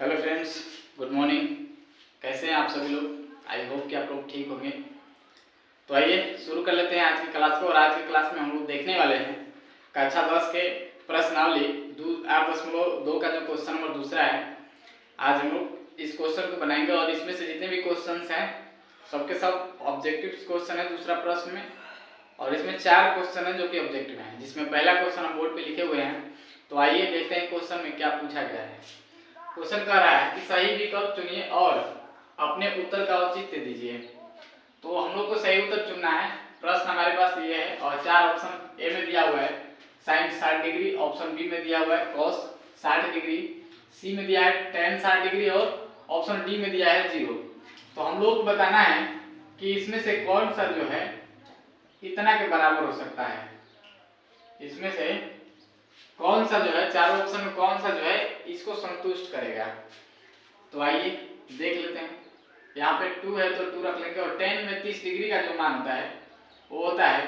Hello friends, good morning. कैसे हैं आप सभी लोग? आई होप कि आप लोग ठीक होंगे। तो आइए शुरू कर लेते हैं आज की क्लास को। और आज की क्लास में हम लोग देखने वाले हैं कक्षा 10 के प्रश्नावली 8.2 का जो क्वेश्चन नंबर दूसरा है। आज हम लोग इस क्वेश्चन को बनाएंगे और इसमें से जितने भी क्वेश्चन हैं सबके सब ऑब्जेक्टिव क्वेश्चन है दूसरा प्रश्न में। और इसमें 4 क्वेश्चन है जो कि ऑब्जेक्टिव है, जिसमें पहला क्वेश्चन हम बोर्ड पे लिखे हुए हैं। तो आइए देखते हैं क्वेश्चन में क्या पूछा गया है। क्वेश्चन कह रहा है कि सही विकल्प चुनिए और अपने उत्तर का औचित्य दीजिए। तो हम लोग को सही उत्तर चुनना है। प्रश्न हमारे पास ये है और 4 ऑप्शन ए में दिया हुआ है साइन 60 डिग्री, ऑप्शन बी में दिया हुआ है कॉस 60 डिग्री, सी में दिया है टेन 60 डिग्री और ऑप्शन डी में दिया है 0। तो हम लोग को बताना है कि इसमें से कौन सा जो है इतना के बराबर हो सकता है। इसमें से कौन सा जो है चारों ऑप्शन में कौन सा जो है इसको संतुष्ट करेगा। तो आइए देख लेते हैं। यहाँ पे 2 है तो 2 रख लेंगे और tan में 30 डिग्री का जो मान होता है वो होता है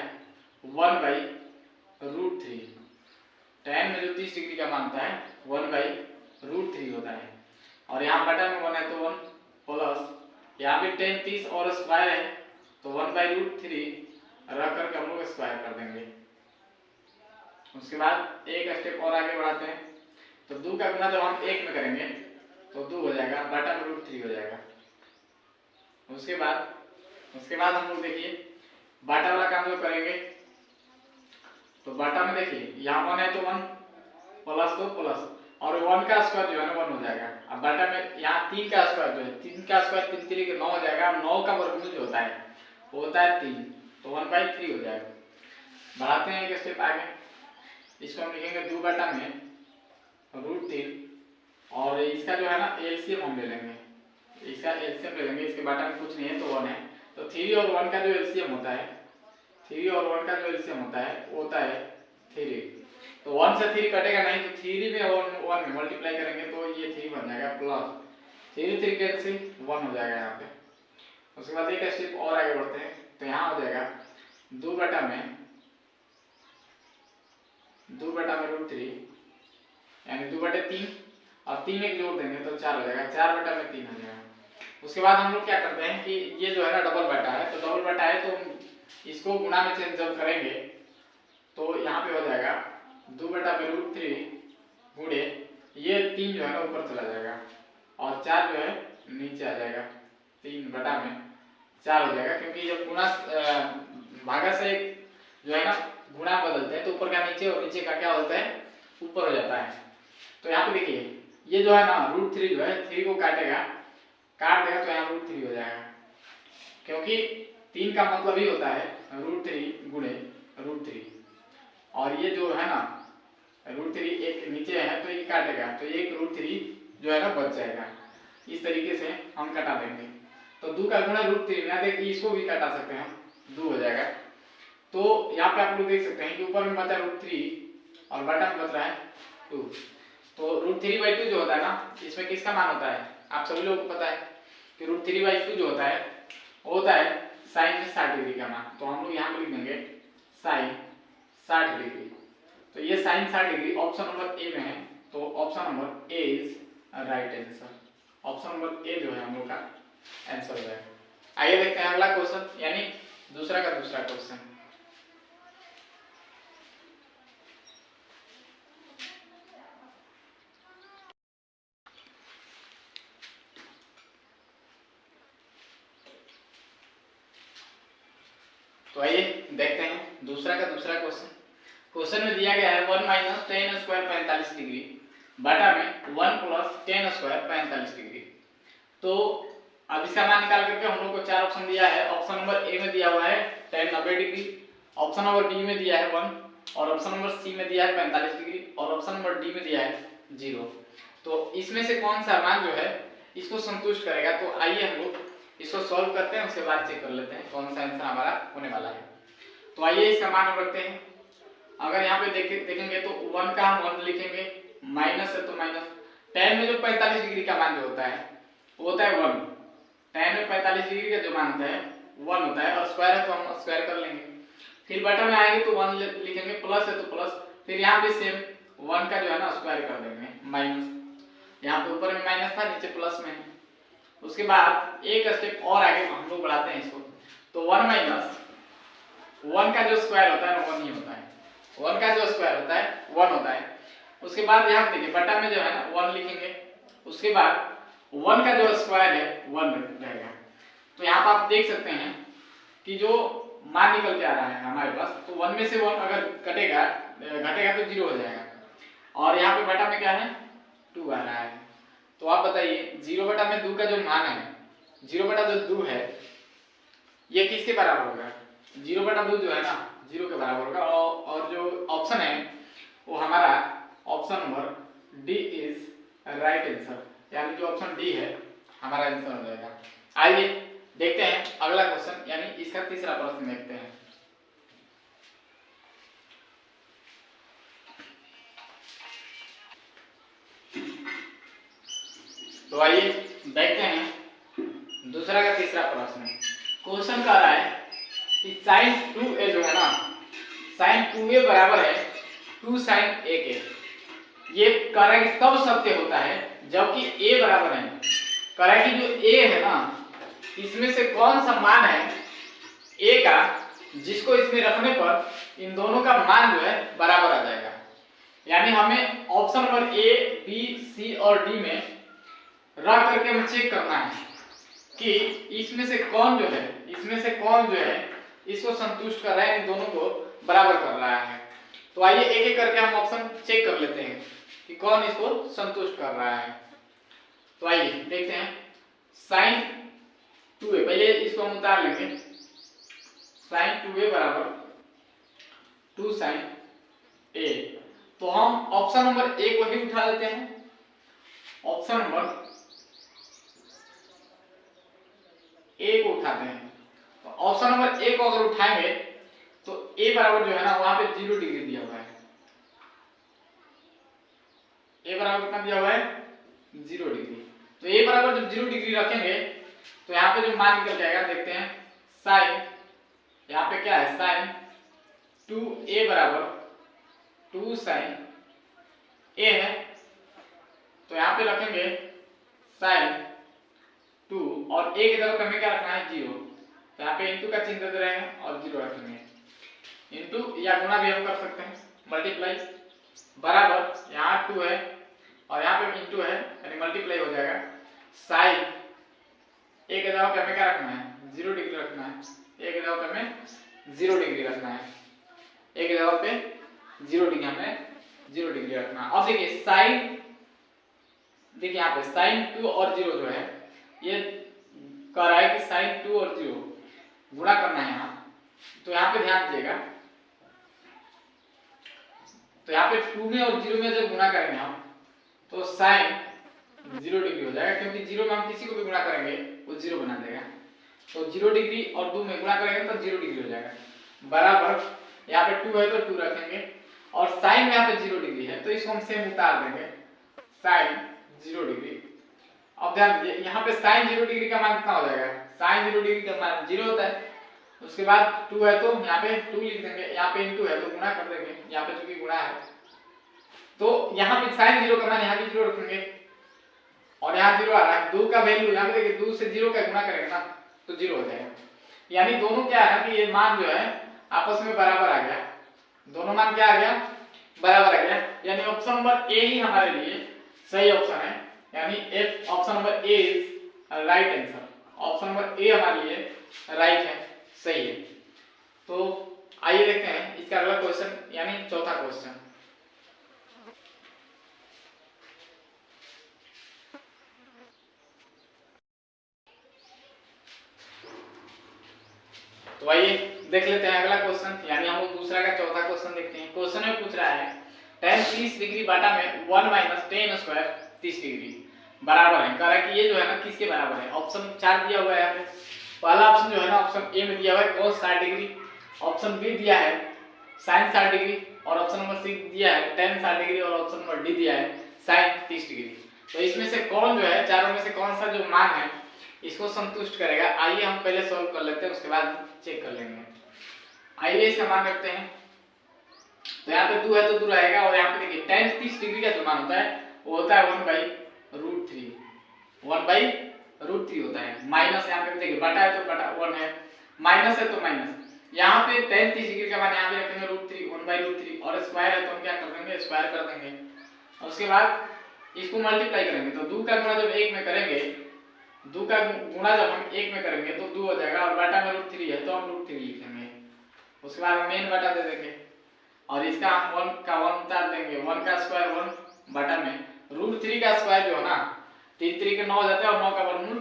1/√3। tan में जो 30 डिग्री का मान होता है 1/√3 होता है। और यहाँ बटा में 1 है तो 1 प्लस यहाँ पे tan 30 और स्क्वायर है तो 1/√3 रख करके हम लोग स्क्वायर कर देंगे। उसके बाद एक स्टेप और आगे बढ़ाते हैं। तो 2 का गुना जब हम 1 में करेंगे तो 2 हो जाएगा, बटा में √3 हो जाएगा। उसके बाद हम लोग देखिए बाटा वाला काम जो करेंगे तो बाटा में देखिए यहाँ 1 है तो 1 प्लस तो प्लस और 1 का स्क्वायर जो है ना 1 हो जाएगा। अब बाटा में यहाँ 3 का स्क्वायर जो है 3 का स्क्वायर 3 3 9 हो जाएगा। 9 का वर्गमूल जो होता है वो होता है 3 तो 1/3 हो जाएगा। बढ़ाते हैं एक स्टेप आगे। इसको हम लिखेंगे 2 बटा में √3 और इसका जो है ना एलसीएम हम ले लेंगे। इसका एलसीएम ले लेंगे, इसके बाटा में कुछ नहीं है तो 1 है। तो 3 और 1 का जो एलसीएम होता है 3 और 1 का जो एलसीएम होता है वो होता है 3। तो 1 से 3 कटेगा नहीं तो 3 में 1 में मल्टीप्लाई करेंगे तो ये 3 बन जाएगा प्लस 3 3 कैंसिल 1 हो जाएगा यहाँ पे। उसके बाद एक स्टेप और आगे बढ़ते हैं तो यहाँ हो जाएगा 2 बटा में √3 यानी 2/3 और 3 एक जोड़ देंगे तो 4 हो जाएगा। 4/3 हो जाएगा। उसके बाद हम लोग क्या करते हैं कि ये जो है ना डबल बटा है तो डबल बटा है तो इसको गुणा में चेंज जब करेंगे तो यहाँ पे हो जाएगा 2/√3 गुणे ये 3 जो है ना ऊपर चला जाएगा और 4 जो है नीचे आ जाएगा। 3/4 हो जाएगा क्योंकि जब गुणा भागा से जो है ना गुणा बदलते हैं तो ऊपर का नीचे और नीचे का क्या होता है ऊपर हो जाता है। तो यहाँ पे देखिए ये जो है ना √3 जो है 3 को काट देगा तो यहाँ √3 हो जाएगा क्योंकि 3 का मतलब ही होता है √3 गुणे √3 और ये जो है ना √3 एक नीचे है तो ये काटेगा तो एक √3 जो है ना बच जाएगा। इस तरीके से हम कटा देंगे। तो 2 का गुणा √3 ना देखिए इसको भी कटा सकते हैं हम 2 हो जाएगा। तो यहाँ पे आप लोग देख सकते हैं कि ऊपर में बचा √3 और बटा में बच रहा है 2। तो √3/2 जो होता है ना इसमें किसका मान होता है आप सभी लोगों को पता है कि √3/2 जो होता है वो होता है साइन 60 डिग्री का मान। तो हम लोग यहाँ पे लिख देंगे साइन 60 डिग्री। तो ये sine 60 degree option number A में है तो option number A is right answer. Option number A जो है हम लोग का आंसर हो जाएगा। आइए देखते हैं अगला क्वेश्चन यानी दूसरा का दूसरा क्वेश्चन। तो आइए देखते हैं दूसरा का दूसरा क्वेश्चन। क्वेश्चन में दिया गया है 1 - tan² 45 डिग्री बटा में 1 + tan² 45 डिग्री। तो अब इसका मान निकाल करके हम लोग को 4 ऑप्शन दिया है। ऑप्शन नंबर ए में दिया हुआ है tan 90 degree, option number B में दिया है 1 और ऑप्शन नंबर सी में दिया है 45 डिग्री और ऑप्शन नंबर डी में दिया है 0। तो इसमें से कौन सा मान जो है इसको संतुष्ट करेगा। तो आइए हम लोग इसको सॉल्व करते हैं, उसके बाद चेक कर लेते हैं कौन सा आंसर हमारा होने वाला है। तो आइए इसका मान हम रखते हैं। अगर यहाँ पे देखेंगे तो 1 का हम 1 लिखेंगे, माइनस है तो माइनस। tan में जो 45 डिग्री का मान जो होता है वो होता है 1। tan में 45 डिग्री का जो मान होता है 1 होता है और स्क्वायर है तो हम स्क्वायर कर लेंगे। फिर बटा में आएंगे तो 1 लिखेंगे, प्लस है तो प्लस, फिर यहाँ पे सेम 1 का जो है ना स्क्वायर कर देंगे माइनस। यहाँ पे ऊपर में माइनस था, नीचे प्लस में है। उसके बाद एक स्टेप और आगे हम लोग बढ़ाते हैं इसको, तो 1 माइनस 1 का जो स्क्वायर होता है ना 1 ही होता है, 1 का जो स्क्वायर होता है 1 होता है। उसके बाद यहाँ देखिए बटा में जो है ना 1 लिखेंगे, उसके बाद 1 का जो स्क्वायर है 1 रहेगा। तो यहाँ पर आप देख सकते हैं कि जो मान निकल के आ रहा है हमारे पास, तो 1 में से 1 अगर घटेगा तो 0 हो जाएगा, और यहाँ पे बटा में क्या है 2 आ रहा है। तो आप बताइए 0 बटा में 2 का जो मान है, 0 बटा जो 2 है ये किसके बराबर होगा? 0 बटा 2 जो है ना 0 के बराबर होगा, और जो ऑप्शन है वो हमारा option number D is right answer, यानी जो ऑप्शन डी है हमारा आंसर हो जाएगा। आइए देखते हैं अगला क्वेश्चन, यानी इसका तीसरा प्रश्न देखते हैं। तो आइए देखते हैं दूसरा का तीसरा प्रश्न। क्वेश्चन कह रहा है कि sin 2a जो है ना, sin 2a बराबर है 2 sin a के। ये कह रहा है कि तब सत्य होता है जबकि a बराबर है, कह रहा है कि जो a है ना इसमें से कौन सा मान है a का जिसको इसमें रखने पर इन दोनों का मान जो है बराबर आ जाएगा। यानी हमें ऑप्शन नंबर ए, बी, सी और डी में रख करके हमें चेक करना है कि इसमें से कौन जो है इसको संतुष्ट कर रहा है, इन दोनों को बराबर कर रहा है। तो आइए एक एक करके हम ऑप्शन चेक कर लेते हैं कि कौन इसको संतुष्ट कर रहा है। तो आइए देखते हैं sin 2a, पहले इसको हम उतार लेंगे। sin 2a बराबर 2 sin a, तो हम ऑप्शन नंबर ए को ही उठा लेते हैं। ऑप्शन नंबर ए को उठाते हैं, तो ऑप्शन नंबर ए को अगर उठाएंगे तो ए बराबर जो है ना वहां पे 0 डिग्री दिया हुआ है। ए बराबर कितना दिया हुआ है 0 डिग्री। तो ए बराबर जब 0 डिग्री रखेंगे तो यहाँ पे जो मान निकल जाएगा देखते हैं साइन, यहाँ पे क्या है साइन 2a बराबर 2 साइन a है, तो यहाँ पे रखेंगे साइन 2 और a की तरफ हमें क्या रखना है 0, तो यहाँ पे इंटू का चिन्ह दे रहे हैं और 0 रखेंगे। इंटू या गुणा भी हम कर सकते हैं, मल्टीप्लाई बराबर यहाँ 2 है और यहाँ पे इंटू है यानी मल्टीप्लाई हो जाएगा। साइन a के जगह पे हमें क्या रखना है 0 डिग्री रखना है, a के जगह पे हमें 0 डिग्री रखना है, a के जगह पे 0 डिग्री हमें 0 डिग्री रखना है। अब देखिए साइन, देखिए यहाँ पे साइन 2 और 0 जो है ये कह रहा है कि साइन 2 और 0 गुणा करना है यहाँ, तो यहाँ पे ध्यान दीजिएगा, तो यहाँ पे 2 में और 0 में जब गुणा करेंगे हम तो साइन 0 डिग्री हो जाएगा, क्योंकि 0 में हम किसी को भी गुणा करेंगे वो 0 बना देगा। तो 0 डिग्री और 2 में गुणा करेंगे तो 0 डिग्री हो जाएगा, बराबर यहाँ पे 2 है तो 2 रखेंगे और साइन में यहाँ पे 0 डिग्री है तो इसको हम सेम उतार देंगे साइन 0 डिग्री। अब ध्यान दीजिए यहाँ पे साइन 0 डिग्री का मान कितना हो जाएगा, साइन 0 डिग्री का मान 0 होता है। उसके बाद 2 है तो यहाँ पे 2 लिख देंगे, यहाँ पे इंटू है तो गुणा कर देंगे, यहाँ पे चूंकि गुणा है तो यहाँ पे साइन 0 का मान यहाँ भी 0 रखेंगे और यहाँ 0 आ रहा है, 2 का वैल्यू यहाँ पे देखिए 2 से 0 का गुणा करेंगे ना तो 0 हो जाएगा। यानी दोनों क्या है कि ये मान जो है आपस में बराबर आ गया, दोनों मान क्या आ गया बराबर आ गया, यानी ऑप्शन नंबर ए ही हमारे लिए सही ऑप्शन है, यानी F option number A is right answer. Option number ए हमारे लिए राइट है, सही है। तो आइए देखते हैं इसका अगला क्वेश्चन, यानी चौथा क्वेश्चन। तो आइए देख लेते हैं अगला क्वेश्चन, यानी हम लोग दूसरा का चौथा क्वेश्चन देखते हैं। क्वेश्चन में पूछ रहा है tan 30 डिग्री बटा में 1 माइनस tan स्क्वायर 30 डिग्री बराबर है, कह रहा है कि ये जो है ना किसके बराबर है। ऑप्शन 4 दिया हुआ है यहाँ पे, पहला ऑप्शन जो है ना ऑप्शन ए में दिया हुआ है cos 60 डिग्री, ऑप्शन बी दिया है sin 60 डिग्री और ऑप्शन नंबर सी दिया है tan 60 डिग्री और ऑप्शन नंबर डी दिया है sin 30 डिग्री। तो इसमें से कौन जो है चारों में से कौन सा जो मान है इसको संतुष्ट करेगा। आइए हम पहले सॉल्व कर लेते हैं, उसके बाद चेक कर लेंगे। आइए इसका मान रखते हैं, तो यहाँ पे 2 है तो 2 रहेगा और यहाँ पे देखिए tan 30 डिग्री का जो मान होता है वो होता है 1/2 √3, 1/√3 होता है। माइनस यहाँ पे देखिए बटा है तो बटा 1 है, माइनस है तो माइनस। यहाँ पे tan 30 डिग्री का मान यहाँ पे रखेंगे √3, 1/√3 और स्क्वायर है तो हम क्या कर देंगे, स्क्वायर कर देंगे। और उसके बाद इसको मल्टीप्लाई करेंगे तो 2 का गुणा जब 1 में करेंगे, 2 का गुणा जब हम 1 में करेंगे तो 2 हो जाएगा और बटा में √3 है तो हम √3 लिख लेंगे। उसके बाद हम मेन बटा दे देंगे और इसका हम 1 का 1 उतार देंगे, 1 का स्क्वायर 1 बटा में √3 का स्क्वायर जो है ना 3 3 के 9 हो जाता है और 9 का वर्गमूल,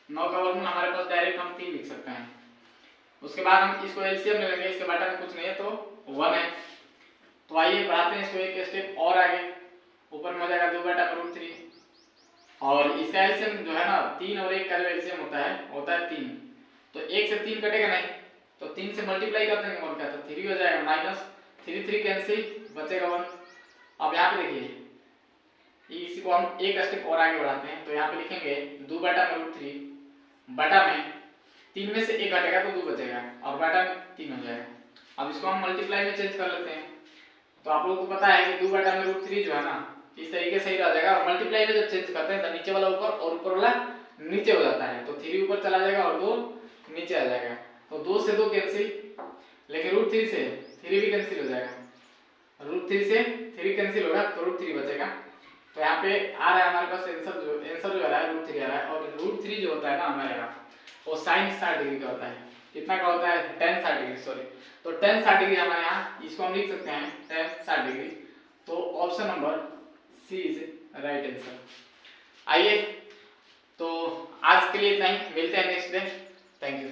9 का वर्गमूल हमारे पास डायरेक्ट हम 3 लिख सकते हैं। उसके बाद हम इसको एलसीएम ले लेंगे, इसके बटा में कुछ नहीं है तो 1 है। तो आइए बढ़ाते हैं इसको एक स्टेप और आगे, ऊपर में हो जाएगा 2 बटा √3 और इसका एलसीएम जो है ना 3 और 1 का जो एलसीएम होता है 3, तो 1 से 3 कटेगा नहीं तो 3 से मल्टीप्लाई कर देंगे 1 का तो 3 हो जाएगा, माइनस 3 3 कैंसिल, बचेगा 1। अब यहाँ पे देखिए इसी को हम एक स्टेप और आगे बढ़ाते हैं, तो यहाँ पे लिखेंगे 2 बटा √3 बटा में 3 में से 1 हटेगा तो 2 बचेगा और बटा में 3 हो जाएगा। अब इसको हम मल्टीप्लाई में चेंज कर लेते हैं, तो आप लोगों को पता है कि 2 बटा √3 जो है ना इस तरीके से ही रह जाएगा और मल्टीप्लाई में जब चेंज करते हैं तो नीचे वाला ऊपर और ऊपर वाला नीचे हो जाता है, तो 3 ऊपर चला जाएगा और 2 नीचे आ जाएगा, तो 2 से 2 कैंसिल, लेकिन √3 से 3 भी कैंसिल हो जाएगा, √3 से 3 कैंसिल होगा तो √3 बचेगा। तो यहाँ पे आ रहा है हमारे पास आंसर जो आ रहा है √3 आ रहा है और √3 जो होता है ना हमारे यहाँ वो sin 60 डिग्री का होता है। कितना का होता है, tan 60 डिग्री, सॉरी, तो tan 60 डिग्री हमारे यहाँ, इसको हम लिख सकते हैं tan 60 डिग्री। तो option number C is right answer. आइए तो आज के लिए इतना ही, मिलते हैं नेक्स्ट डे, थैंक यू।